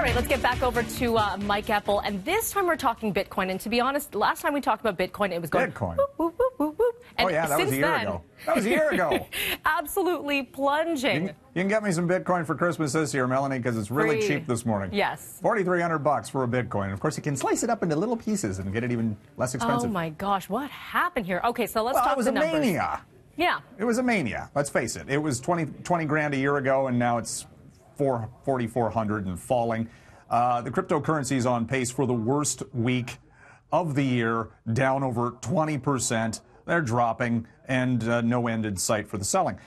right, let's get back over to Mike Eppel, and this time we're talking Bitcoin. And to be honest, last time we talked about Bitcoin, it was going Bitcoin. Whoop, whoop, whoop, whoop, whoop. And oh yeah, that was a year ago. That was a year ago. Absolutely plunging. You can get me some Bitcoin for Christmas this year, Melanie, because it's really cheap this morning. Yes. $4,300 for a Bitcoin. Of course, you can slice it up into little pieces and get it even less expensive. Oh my gosh, what happened here? Okay, so let's talk the numbers. It was a mania. Yeah. It was a mania. Let's face it. It was 20 grand a year ago, and now it's 4,400 and falling. The cryptocurrency is on pace for the worst week of the year, down over 20%. They're dropping, and no end in sight for the selling.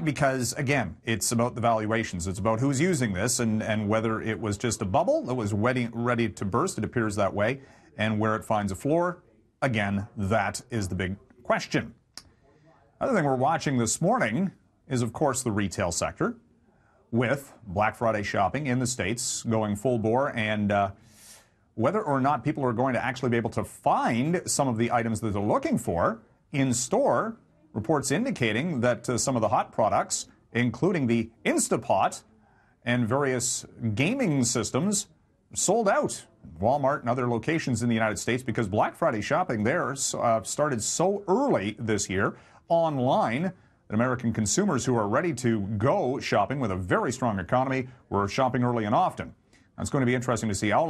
Because, again, it's about the valuations. It's about who's using this and whether it was just a bubble that was ready to burst. It appears that way. And where it finds a floor, again, that is the big question. Other thing we're watching this morning is, of course, the retail sector, with Black Friday shopping in the States going full bore, and whether or not people are going to actually be able to find some of the items that they're looking for in store. Reports indicating that some of the hot products, including the Instapot and various gaming systems, sold out. Walmart and other locations in the United States, because Black Friday shopping there started so early this year online that American consumers who are ready to go shopping with a very strong economy were shopping early and often. Now, it's going to be interesting to see how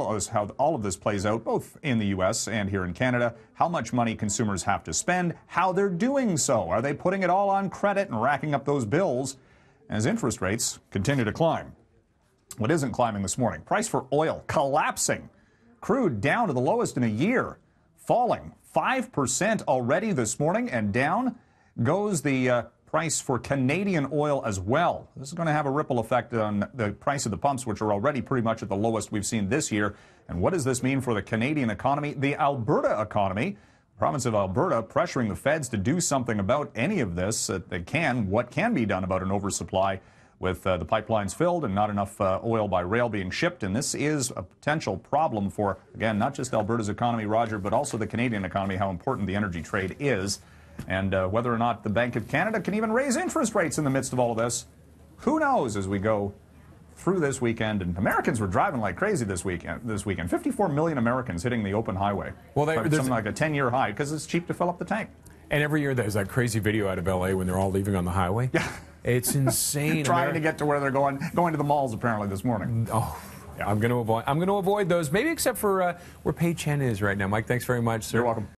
all of this plays out, both in the U.S. and here in Canada, how much money consumers have to spend, how they're doing so. Are they putting it all on credit and racking up those bills as interest rates continue to climb? What isn't climbing this morning? Price for oil collapsing. Crude down to the lowest in a year, falling 5% already this morning, and down goes the price for Canadian oil as well. This is going to have a ripple effect on the price of the pumps, which are already pretty much at the lowest we've seen this year. And what does this mean for the Canadian economy, the Alberta economy? The province of Alberta pressuring the feds to do something about any of this that they can. What can be done about an oversupply with the pipelines filled and not enough oil by rail being shipped? And this is a potential problem for, again, not just Alberta's economy, Roger, but also the Canadian economy, how important the energy trade is. And whether or not the Bank of Canada can even raise interest rates in the midst of all of this, who knows as we go through this weekend. And Americans were driving like crazy this weekend. 54 million Americans hitting the open highway. Well, there's something like a 10-year high because it's cheap to fill up the tank. And every year there's that crazy video out of L.A. when they're all leaving on the highway. Yeah. It's insane. Trying to get to where they're going to the malls apparently this morning. Oh, yeah. I'm going to avoid those, maybe except for where Pei Chen is right now. Mike, thanks very much, sir. You're welcome.